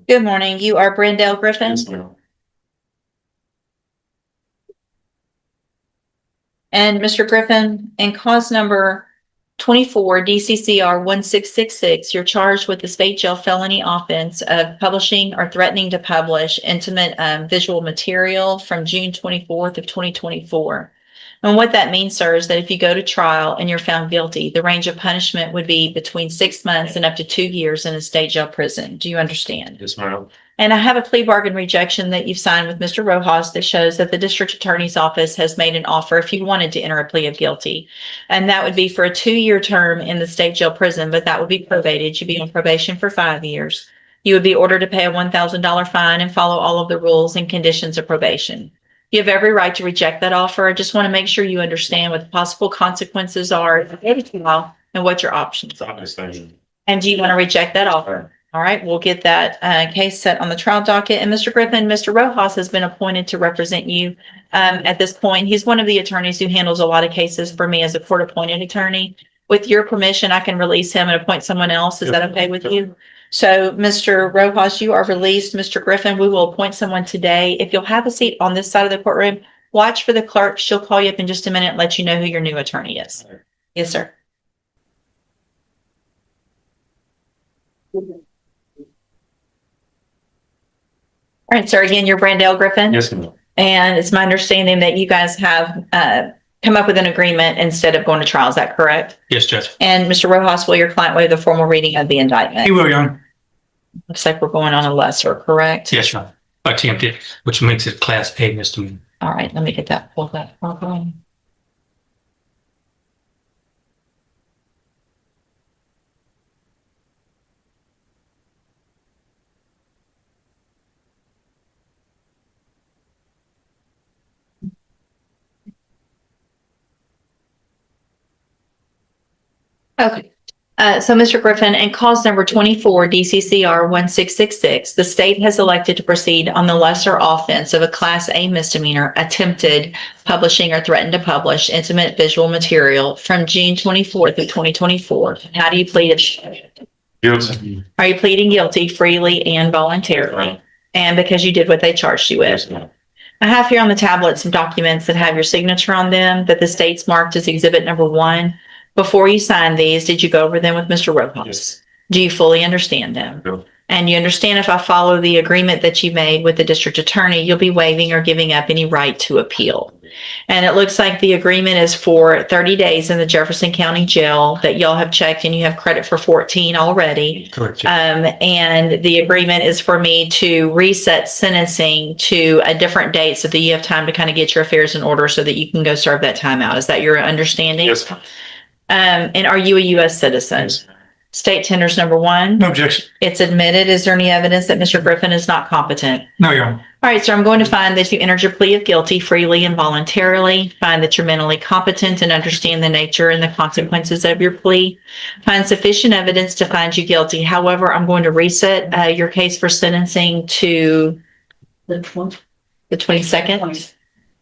Good morning. You are Brendelle Griffin. Yes, ma'am. And Mr. Griffin, in cause number 24 DCCR 1666, you're charged with the state jail felony offense of publishing or threatening to publish intimate visual material from June 24th of 2024. And what that means, sir, is that if you go to trial and you're found guilty, the range of punishment would be between 6 months and up to 2 years in a state jail prison. Do you understand? Yes, ma'am. And I have a plea bargain rejection that you've signed with Mr. Rojas that shows that the district attorney's office has made an offer if you wanted to enter a plea of guilty. And that would be for a 2-year term in the state jail prison, but that would be probated. You'd be on probation for 5 years. You would be ordered to pay a $1,000 fine and follow all of the rules and conditions of probation. You have every right to reject that offer. I just want to make sure you understand what the possible consequences are and what your options are. And do you want to reject that offer? All right, we'll get that case set on the trial docket. And Mr. Griffin, Mr. Rojas has been appointed to represent you at this point. He's one of the attorneys who handles a lot of cases for me as a court-appointed attorney. With your permission, I can release him and appoint someone else. Is that okay with you? So, Mr. Rojas, you are released. Mr. Griffin, we will appoint someone today. If you'll have a seat on this side of the courtroom, watch for the clerk. She'll call you up in just a minute and let you know who your new attorney is. Yes, sir. All right, sir. Again, you're Brendelle Griffin. Yes, ma'am. And it's my understanding that you guys have come up with an agreement instead of going to trial. Is that correct? Yes, Judge. And Mr. Rojas, will your client waive the formal reading of the indictment? He will, Your Honor. Looks like we're going on a lesser, correct? Yes, Your Honor. Attempted, which makes it Class A misdemeanor. All right, let me get that pulled up. Okay. Okay. So, Mr. Griffin, in cause number 24, DCCR 1666, the state has elected to proceed on the lesser offense of a Class A misdemeanor, attempted publishing or threatened to publish intimate visual material from June 24th of 2024. How do you plead it? Guilty. Are you pleading guilty freely and voluntarily? And because you did what they charged you with? Yes, ma'am. I have here on the tablet some documents that have your signature on them that the state's marked as exhibit number 1. Before you sign these, did you go over them with Mr. Rojas? Yes. Do you fully understand them? No. And you understand if I follow the agreement that you made with the district attorney, you'll be waiving or giving up any right to appeal. And it looks like the agreement is for 30 days in the Jefferson County Jail that y'all have checked and you have credit for 14 already. Correct. And the agreement is for me to reset sentencing to a different date so that you have time to kind of get your affairs in order so that you can go serve that time out. Is that your understanding? Yes, ma'am. And are you a U.S. citizen? Yes, ma'am. State tenders number 1. No objection. It's admitted. Is there any evidence that Mr. Griffin is not competent? No, Your Honor. All right, so I'm going to find that you entered your plea of guilty freely and voluntarily, find that you're mentally competent and understand the nature and the consequences of your plea, find sufficient evidence to find you guilty. However, I'm going to reset your case for sentencing to the 22nd.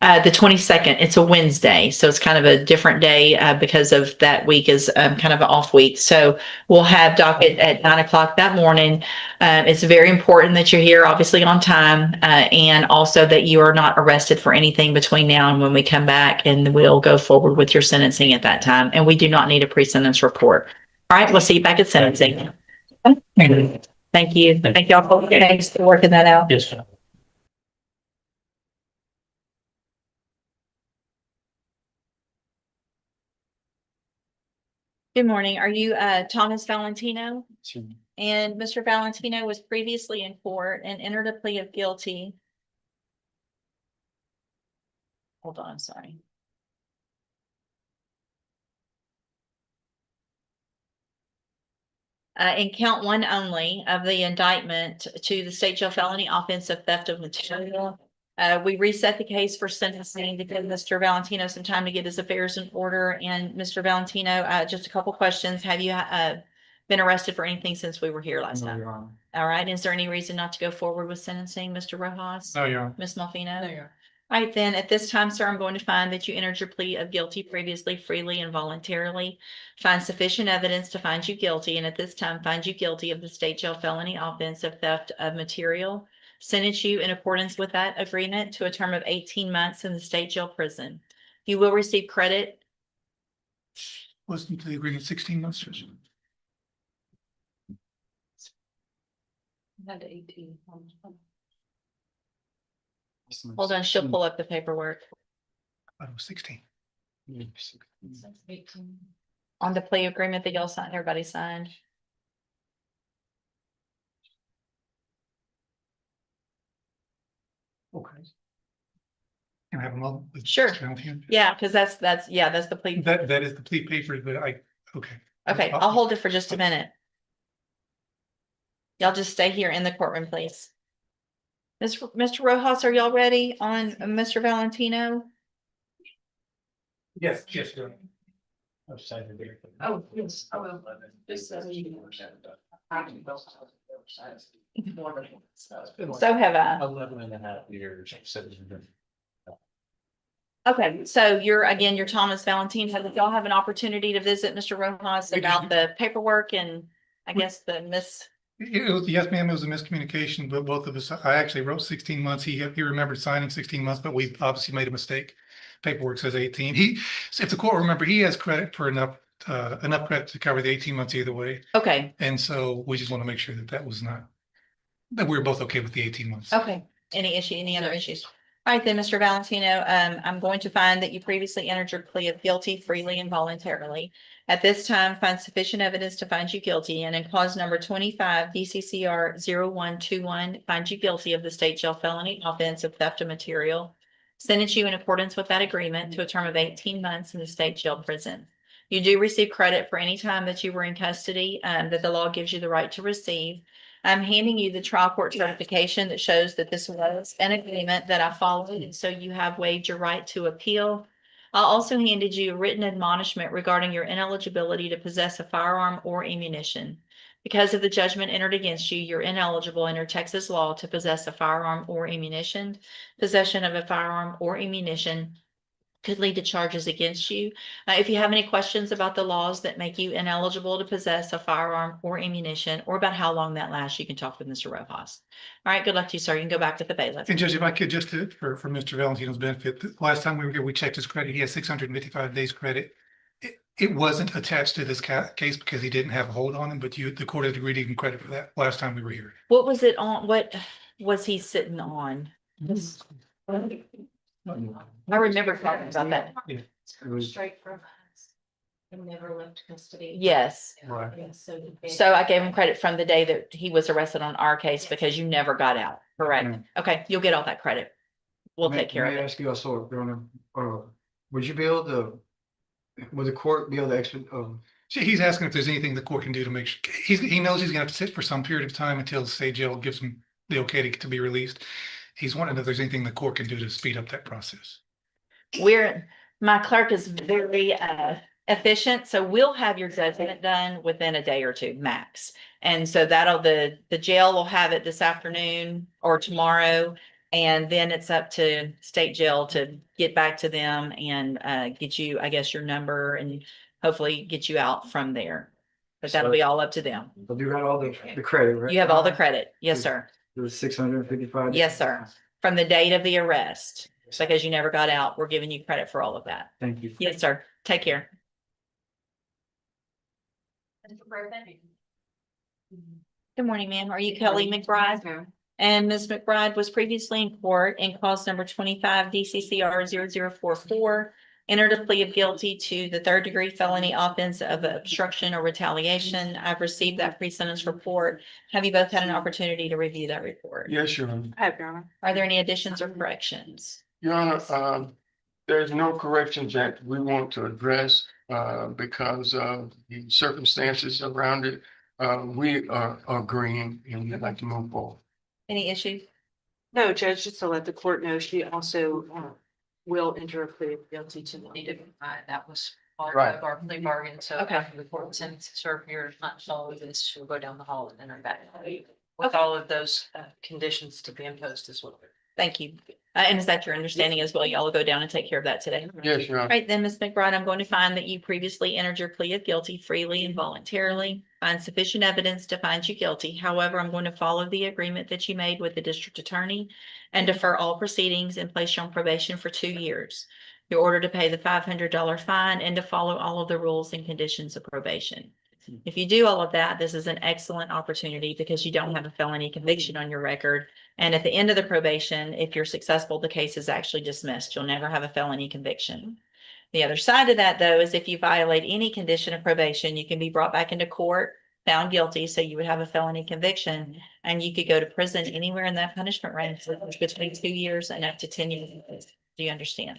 The 22nd, it's a Wednesday, so it's kind of a different day because of that week is kind of an off week. So we'll have docket at 9 o'clock that morning. It's very important that you're here, obviously on time, and also that you are not arrested for anything between now and when we come back, and we'll go forward with your sentencing at that time. And we do not need a pre-sentence report. All right, we'll see you back at sentencing. Thank you. Thank you. Thank y'all for working that out. Yes, sir. Good morning. Are you Thomas Valentino? And Mr. Valentino was previously in court and entered a plea of guilty. Hold on, sorry. In count 1 only of the indictment to the state jail felony offense of theft of material. We reset the case for sentencing to give Mr. Valentino some time to get his affairs in order. And Mr. Valentino, just a couple questions. Have you been arrested for anything since we were here last No, time? Your Honor. All right. Is there any reason not to go forward with sentencing, Mr. Rojas? No, Your Honor. Ms. Malfino? No, Your Honor. All right, then at this time, sir, I'm going to find that you entered your plea of guilty previously, freely and voluntarily. Find sufficient evidence to find you guilty, and at this time, find you guilty of the state jail felony offense of theft of material. Sentence you in accordance with that agreement to a term of 18 months in the state jail prison. You will receive credit. Wasn't the agreement 16 months, Judge? Had 18. Hold on, she'll pull up the paperwork. I thought it was 16. On the plea agreement that y'all signed, everybody signed. Okay. Can I have a moment? with Sure. Mr. Valentino? Yeah, because that's the plea. That is the plea papers, but okay. Okay, I'll hold it for just a minute. Y'all just stay here in the courtroom, please. Mr. Rojas, are y'all ready on Mr. Valentino? Yes, yes, sir. Oh, yes, I will. Just so you So have I. 11 and a half years. Okay, so you're Thomas Valentino. Did y'all have an opportunity to visit Mr. Rojas We did. about the paperwork and I guess the It was, yes, ma'am, it was a miscommunication, but both of us, I actually wrote 16 months. He remembered signing 16 months, but we obviously made a mistake. Paperwork says 18. If the court remember, he has credit for enough credit to cover the 18 months either way. Okay, And so we just want to make sure that that we were both okay with the 18 months. okay. Any other issues? All right, then, Mr. Valentino, I'm going to find that you previously entered your plea of guilty freely and voluntarily. At this time, find sufficient evidence to find you guilty, and in clause number 25, DCCR 0121, find you guilty of the state jail felony offense of theft of material. Sentence you in accordance with that agreement to a term of 18 months in the state jail prison. You do receive credit for any time that you were in custody, that the law gives you the right to receive. I'm handing you the trial court certification that shows that this was an agreement that I followed, and so you have waived your right to appeal. I also handed you a written admonishment regarding your ineligibility to possess a firearm or ammunition. Because of the judgment entered against you, you're ineligible under Texas law to possess a firearm or ammunition. Possession of a firearm or ammunition could lead to charges against you. If you have any questions about the laws that make you ineligible to possess a firearm or ammunition, or about how long that lasts, you can talk with Mr. Rojas. All right, good luck to you, sir. You can go back with the bailiff. And Judge, if I could just for Mr. Valentino's benefit, the last time we were here, we checked his credit. He has 655 days credit. It wasn't attached to this case because he didn't have a hold on him, but the court had agreed to give him credit for that last time we were here. What was it on? What was he sitting on? I remember talking about that. Straight from us. And never left custody. Yes. Right. Yeah, so. So I gave him credit from the day that he was arrested on our case because you never got out. Correct. Okay, you'll get all that credit. We'll take care of May I it. ask you also, would you be able to, would the court be able to See, he's asking if there's anything the court can do to make sure, he knows he's gonna have to sit for some period of time until the state jail gives him the okay to be released. He's wondering if there's anything the court can do to speed up that process. My clerk is very efficient, so we'll have your judgment done within a day or two max. And so the jail will have it this afternoon or tomorrow. And then it's up to state jail to get back to them and get you, I guess, your number and hopefully get you out from there. But that'll be all up to them. you got all the credit, right? You have all the credit. Yes, sir. It was 655. Yes, sir. From the date of the arrest, because you never got out, we're giving you credit for all of that. Thank you. Yes, sir. Take care. Good morning, ma'am. Are you Kelly McBride? And Ms. McBride was previously in court in clause number 25 DCCR 0044, entered a plea of guilty to the third-degree felony offense of obstruction or retaliation. I've received that pre-sentence report. Have you both had an opportunity to review that report? Yes, Your Honor. I have, Your Honor. Are there any additions or corrections? Your Honor, there's no corrections that we want to address because of the circumstances around it. We are agreeing and we'd like to move forward. Any issues? No, Judge, just to let the court know, she also will enter a plea of guilty to the native. That was part Right. of our plea bargain, so Okay. after the court sentences her here, not all of this, she'll go down the hall and enter back. With all of those conditions to be imposed as well. Thank you. And is that your understanding as well? Y'all will go down and take care of that today? Yes, Your All Honor. right, then, Ms. McBride, I'm going to find that you previously entered your plea of guilty freely and voluntarily. Find sufficient evidence to find you guilty. However, I'm going to follow the agreement that you made with the district attorney and defer all proceedings and place you on probation for 2 years. You're ordered to pay the $500 fine and to follow all of the rules and conditions of probation. If you do all of that, this is an excellent opportunity because you don't have a felony conviction on your record. And at the end of the probation, if you're successful, the case is actually dismissed. You'll never have a felony conviction. The other side of that, though, is if you violate any condition of probation, you can be brought back into court, found guilty, so you would have a felony conviction, and you could go to prison anywhere in that punishment range between 2 years and up to 10 years. Do you understand?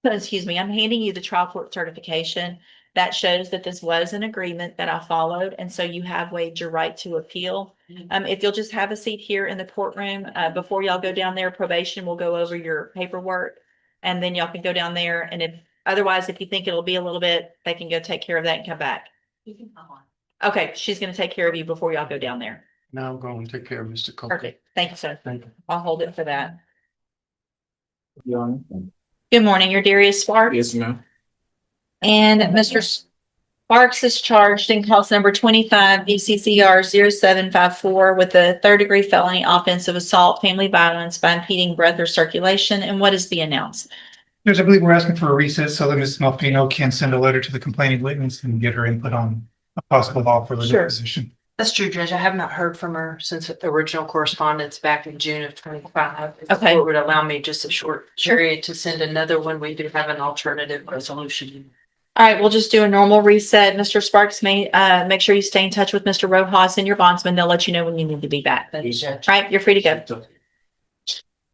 Excuse me, I'm handing you the trial court certification. That shows that this was an agreement that I followed, and so you have waived your right to appeal. If you'll just have a seat here in the courtroom, before y'all go down there, probation will go over your paperwork. And then y'all can go down there, and if you think it'll be a little bit, they can go take care of that and come back. Okay, she's gonna take care of you before y'all go down there. Now I'm going to take care of Mr. Coker. Perfect. Thank you, sir. Thank you. I'll hold it for that. Your Honor. Good morning, you're Darius Sparks. Yes, ma'am. And Mr. Sparks is charged in cause number 25 BCCR 0754 with a third-degree felony offensive assault, family violence by impeding breath or circulation. And what is the announce? Judge, I believe we're asking for a recess so that Ms. Malfino can send a letter to the complaining witness and get her input on a possible law for the Sure. deposition. That's true, Judge. I have not heard from her since the original correspondence back in June of 25. If the Okay. court would allow me just a short period to send another one. We do have an alternative resolution. All right, we'll just do a normal reset. Mr. Sparks may make sure you stay in touch with Mr. Rojas and your bondsman. They'll let you know when you need to be back. Thank you, Judge. All right, you're free to go.